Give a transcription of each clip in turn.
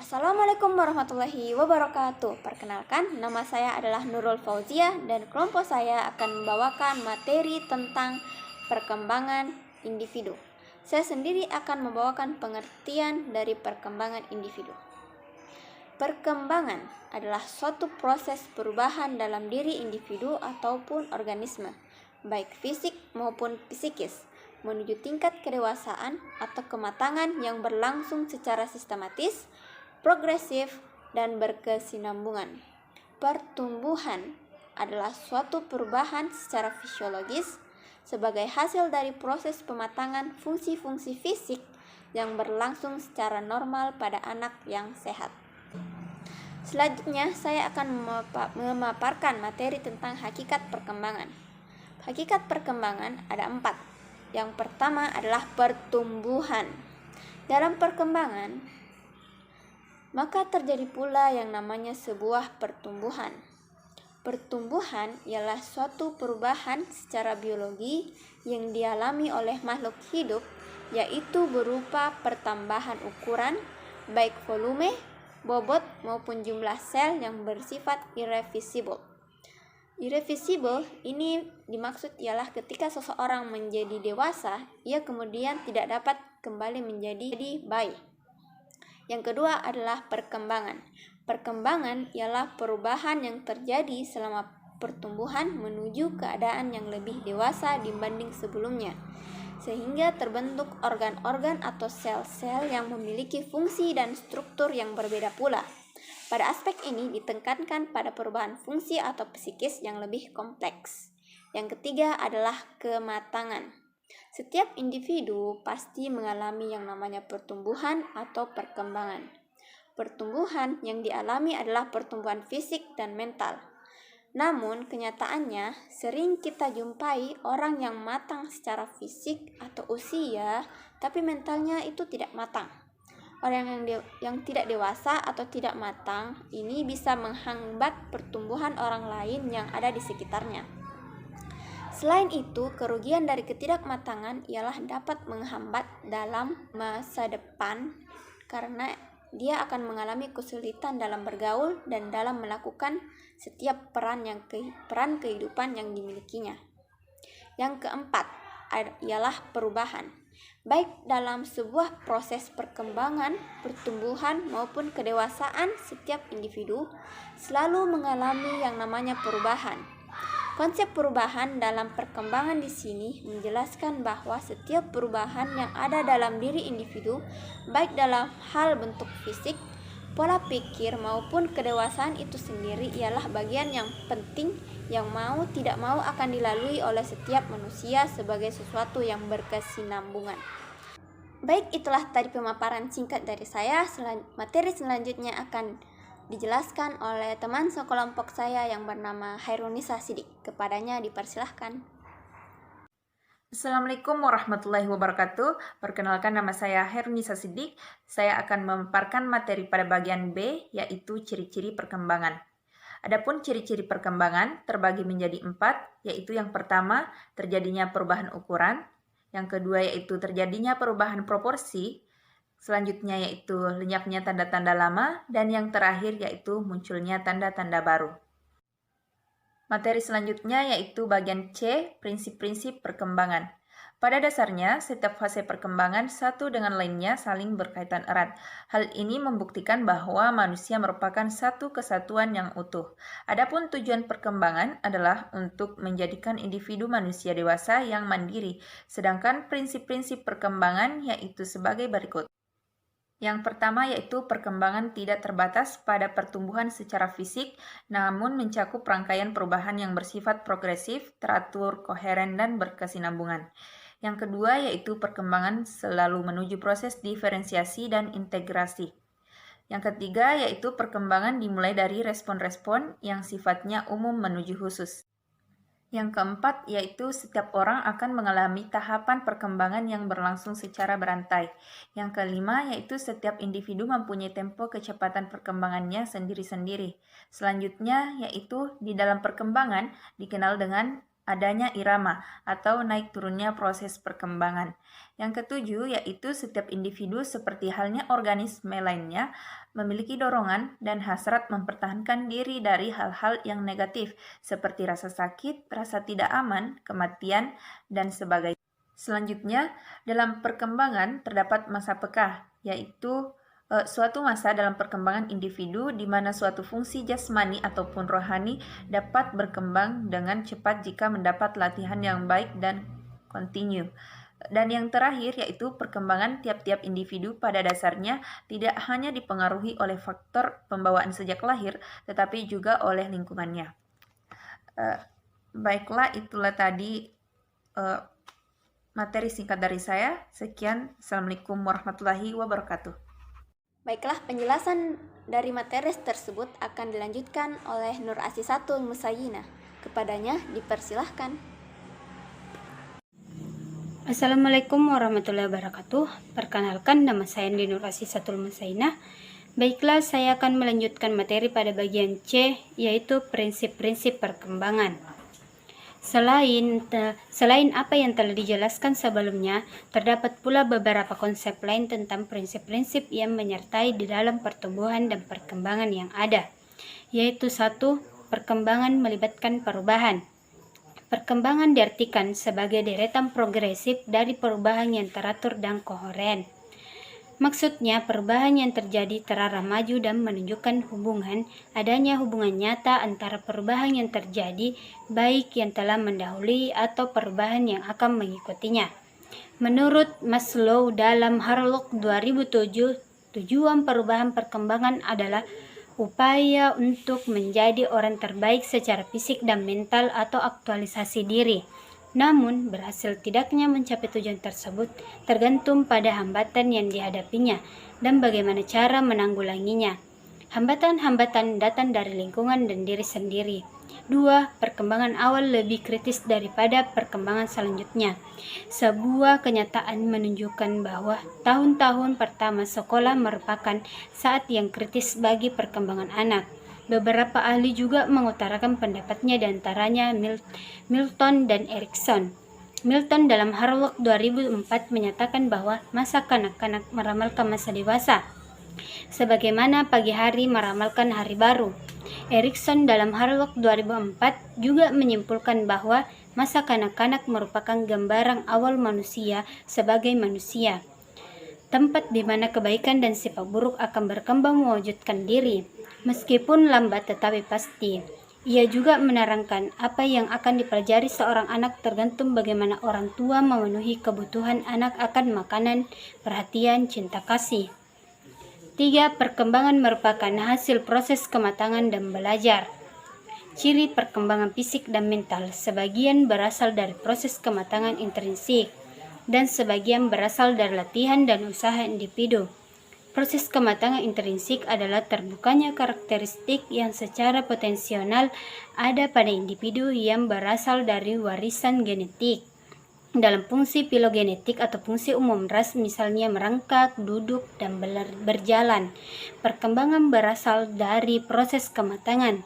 Assalamualaikum warahmatullahi wabarakatuh. Perkenalkan, nama saya adalah Nurul Fauziah dan kelompok saya akan membawakan materi tentang perkembangan individu. Saya sendiri akan membawakan pengertian dari perkembangan individu. Perkembangan adalah suatu proses perubahan dalam diri individu ataupun organisme, baik fisik maupun psikis, menuju tingkat kedewasaan atau kematangan yang berlangsung secara sistematis, progresif, dan berkesinambungan. Pertumbuhan adalah suatu perubahan secara fisiologis sebagai hasil dari proses pematangan fungsi-fungsi fisik yang berlangsung secara normal pada anak yang sehat. Selanjutnya, saya akan memaparkan materi tentang hakikat perkembangan. Hakikat perkembangan ada 4. Yang pertama adalah pertumbuhan. Dalam perkembangan, maka terjadi pula yang namanya sebuah pertumbuhan. Pertumbuhan ialah suatu perubahan secara biologi yang dialami oleh makhluk hidup, yaitu berupa pertambahan ukuran, baik volume, bobot maupun jumlah sel yang bersifat irreversible. Irreversible ini dimaksud ialah ketika seseorang menjadi dewasa, ia kemudian tidak dapat kembali menjadi bayi. Yang kedua adalah perkembangan. Perkembangan ialah perubahan yang terjadi selama pertumbuhan menuju keadaan yang lebih dewasa dibanding sebelumnya, sehingga terbentuk organ-organ atau sel-sel yang memiliki fungsi dan struktur yang berbeda pula. Pada aspek ini ditekankan pada perubahan fungsi atau psikis yang lebih kompleks. Yang ketiga adalah kematangan. Setiap individu pasti mengalami yang namanya pertumbuhan atau perkembangan. Pertumbuhan yang dialami adalah pertumbuhan fisik dan mental. Namun, kenyataannya sering kita jumpai orang yang matang secara fisik atau usia, tapi mentalnya itu tidak matang. Orang yang tidak dewasa atau tidak matang ini bisa menghambat pertumbuhan orang lain yang ada di sekitarnya. Selain itu, kerugian dari ketidakmatangan ialah dapat menghambat dalam masa depan karena dia akan mengalami kesulitan dalam bergaul dan dalam melakukan setiap peran kehidupan yang dimilikinya. Yang keempat ialah perubahan. Baik dalam sebuah proses perkembangan, pertumbuhan maupun kedewasaan, setiap individu selalu mengalami yang namanya perubahan. Konsep perubahan dalam perkembangan di sini menjelaskan bahwa setiap perubahan yang ada dalam diri individu, baik dalam hal bentuk fisik, pola pikir maupun kedewasaan itu sendiri ialah bagian yang penting yang mau tidak mau akan dilalui oleh setiap manusia sebagai sesuatu yang berkesinambungan. Baik, itulah tadi pemaparan singkat dari saya. Materi selanjutnya akan dijelaskan oleh teman sekelompok saya yang bernama Hairunisa Sidik. Kepadanya dipersilahkan. Assalamualaikum warahmatullahi wabarakatuh. Perkenalkan, nama saya Hairunisa Sidik. Saya akan memaparkan materi pada bagian B, yaitu ciri-ciri perkembangan. Adapun ciri-ciri perkembangan terbagi menjadi 4, yaitu yang pertama, terjadinya perubahan ukuran. Yang kedua, yaitu terjadinya perubahan proporsi. Selanjutnya yaitu lenyapnya tanda-tanda lama, dan yang terakhir yaitu munculnya tanda-tanda baru. Materi selanjutnya yaitu bagian C, prinsip-prinsip perkembangan. Pada dasarnya, setiap fase perkembangan satu dengan lainnya saling berkaitan erat. Hal ini membuktikan bahwa manusia merupakan satu kesatuan yang utuh. Adapun tujuan perkembangan adalah untuk menjadikan individu manusia dewasa yang mandiri, sedangkan prinsip-prinsip perkembangan yaitu sebagai berikut. Yang pertama yaitu perkembangan tidak terbatas pada pertumbuhan secara fisik, namun mencakup rangkaian perubahan yang bersifat progresif, teratur, koheren, dan berkesinambungan. Yang kedua yaitu perkembangan selalu menuju proses diferensiasi dan integrasi. Yang ketiga yaitu perkembangan dimulai dari respon-respon yang sifatnya umum menuju khusus. Yang keempat yaitu setiap orang akan mengalami tahapan perkembangan yang berlangsung secara berantai. Yang kelima yaitu setiap individu mempunyai tempo kecepatan perkembangannya sendiri-sendiri. Selanjutnya yaitu di dalam perkembangan dikenal dengan adanya irama atau naik turunnya proses perkembangan. Yang ketujuh yaitu setiap individu seperti halnya organisme lainnya memiliki dorongan dan hasrat mempertahankan diri dari hal-hal yang negatif seperti rasa sakit, rasa tidak aman, kematian, dan sebagainya. Selanjutnya, dalam perkembangan terdapat masa pekah, yaitu suatu masa dalam perkembangan individu di mana suatu fungsi jasmani ataupun rohani dapat berkembang dengan cepat jika mendapat latihan yang baik dan kontinu. Dan yang terakhir yaitu perkembangan tiap-tiap individu pada dasarnya tidak hanya dipengaruhi oleh faktor pembawaan sejak lahir, tetapi juga oleh lingkungannya. Baiklah, itulah tadi materi singkat dari saya. Sekian, Assalamualaikum warahmatullahi wabarakatuh. Baiklah, penjelasan dari materi tersebut akan dilanjutkan oleh Nur Asisatul Musayyinah. Kepadanya dipersilahkan. Assalamualaikum warahmatullahi wabarakatuh. Perkenalkan, nama saya Nur Asisatul Musayyinah. Baiklah, saya akan melanjutkan materi pada bagian C, yaitu prinsip-prinsip perkembangan. Selain apa yang telah dijelaskan sebelumnya, terdapat pula beberapa konsep lain tentang prinsip-prinsip yang menyertai di dalam pertumbuhan dan perkembangan yang ada, yaitu 1. Perkembangan melibatkan perubahan. Perkembangan diartikan sebagai deretan progresif dari perubahan yang teratur dan koheren. Maksudnya, perubahan yang terjadi terarah maju dan menunjukkan adanya hubungan nyata antara perubahan yang terjadi, baik yang telah mendahului atau perubahan yang akan mengikutinya. Menurut Maslow dalam Harlock 2007, tujuan perubahan perkembangan adalah upaya untuk menjadi orang terbaik secara fisik dan mental atau aktualisasi diri. Namun, berhasil tidaknya mencapai tujuan tersebut tergantung pada hambatan yang dihadapinya dan bagaimana cara menanggulanginya. Hambatan-hambatan datang dari lingkungan dan diri sendiri. 2. Perkembangan awal lebih kritis daripada perkembangan selanjutnya. Sebuah kenyataan menunjukkan bahwa tahun-tahun pertama sekolah merupakan saat yang kritis bagi perkembangan anak. Beberapa ahli juga mengutarakan pendapatnya, diantaranya Milton dan Erikson. Milton dalam Harlock 2004 menyatakan bahwa masa kanak-kanak meramalkan masa dewasa, sebagaimana pagi hari meramalkan hari baru. Erikson dalam Harlock 2004 juga menyimpulkan bahwa masa kanak-kanak merupakan gambaran awal manusia sebagai manusia, tempat di mana kebaikan dan sifat buruk akan berkembang mewujudkan diri, meskipun lambat tetapi pasti. Ia juga menerangkan apa yang akan dipelajari seorang anak tergantung bagaimana orang tua memenuhi kebutuhan anak akan makanan, perhatian, cinta kasih. 3. Perkembangan merupakan hasil proses kematangan dan belajar. Ciri perkembangan fisik dan mental sebagian berasal dari proses kematangan intrinsik dan sebagian berasal dari latihan dan usaha individu. Proses kematangan intrinsik adalah terbukanya karakteristik yang secara potensial ada pada individu yang berasal dari warisan genetik. Dalam fungsi filogenetik atau fungsi umum ras, misalnya merangkak, duduk, dan berjalan, perkembangan berasal dari proses kematangan.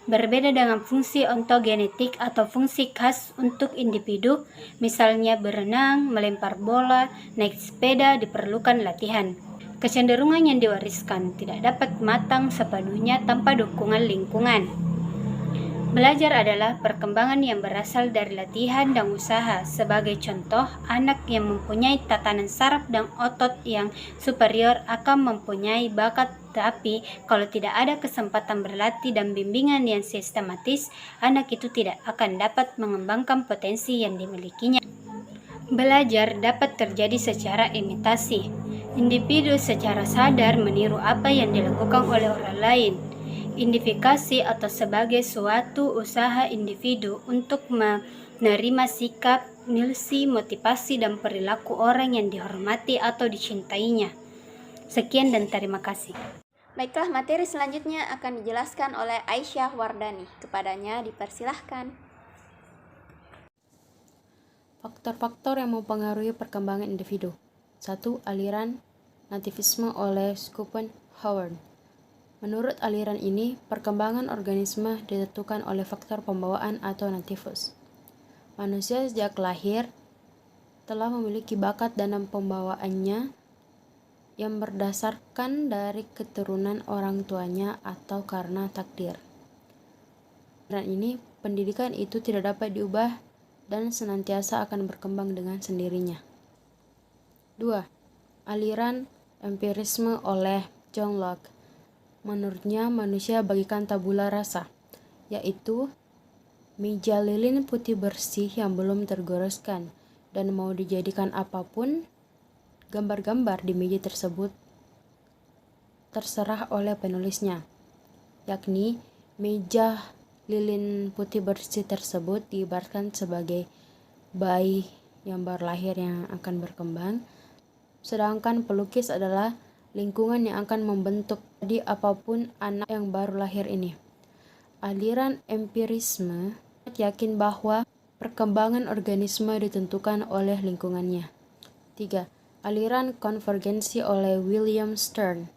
Berbeda dengan fungsi ontogenetik atau fungsi khas untuk individu, misalnya berenang, melempar bola, naik sepeda, diperlukan latihan. Kecenderungan yang diwariskan tidak dapat matang sepenuhnya tanpa dukungan lingkungan. Belajar adalah perkembangan yang berasal dari latihan dan usaha. Sebagai contoh, anak yang mempunyai tatanan saraf dan otot yang superior akan mempunyai bakat, tapi kalau tidak ada kesempatan berlatih dan bimbingan yang sistematis, anak itu tidak akan dapat mengembangkan potensi yang dimilikinya. Belajar dapat terjadi secara imitasi. Individu secara sadar meniru apa yang dilakukan oleh orang lain. Identifikasi atau sebagai suatu usaha individu untuk menerima sikap, nilsi, motivasi, dan perilaku orang yang dihormati atau dicintainya. Sekian dan terima kasih. Baiklah, materi selanjutnya akan dijelaskan oleh Aisyah Wardani. Kepadanya dipersilahkan. Faktor-faktor yang mempengaruhi perkembangan individu. 1. Aliran nativisme oleh Schopenhauer. Menurut aliran ini, perkembangan organisme ditentukan oleh faktor pembawaan atau nativus. Manusia sejak lahir telah memiliki bakat dalam pembawaannya yang berdasarkan dari keturunan orang tuanya atau karena takdir. Dan ini, pendidikan itu tidak dapat diubah dan senantiasa akan berkembang dengan sendirinya. 2. Aliran empirisme oleh John Locke. Menurutnya, manusia bagikan tabula rasa, yaitu meja lilin putih bersih yang belum tergoreskan, dan mau dijadikan apapun, gambar-gambar di meja tersebut terserah oleh penulisnya, yakni meja lilin putih bersih tersebut diibaratkan sebagai bayi yang baru lahir yang akan berkembang, sedangkan pelukis adalah lingkungan yang akan membentuk jadi apapun anak yang baru lahir ini. Aliran empirisme yakin bahwa perkembangan organisme ditentukan oleh lingkungannya. 3. Aliran konvergensi oleh William Stern.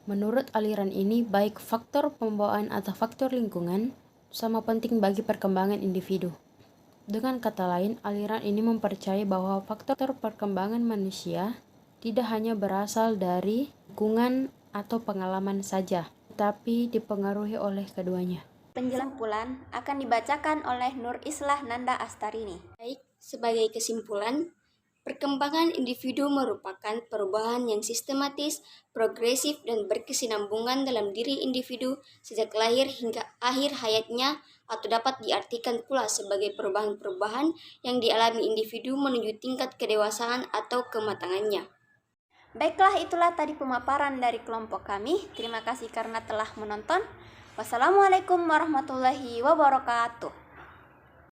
Menurut aliran ini, baik faktor pembawaan atau faktor lingkungan sama penting bagi perkembangan individu. Dengan kata lain, aliran ini mempercayai bahwa faktor perkembangan manusia tidak hanya berasal dari lingkungan atau pengalaman saja, tetapi dipengaruhi oleh keduanya. Penjelasan akan dibacakan oleh Nur Islah Nanda Astarini. Baik, sebagai kesimpulan, perkembangan individu merupakan perubahan yang sistematis, progresif, dan berkesinambungan dalam diri individu sejak lahir hingga akhir hayatnya, atau dapat diartikan pula sebagai perubahan-perubahan yang dialami individu menuju tingkat kedewasaan atau kematangannya. Baiklah, itulah tadi pemaparan dari kelompok kami. Terima kasih karena telah menonton. Wassalamualaikum warahmatullahi wabarakatuh.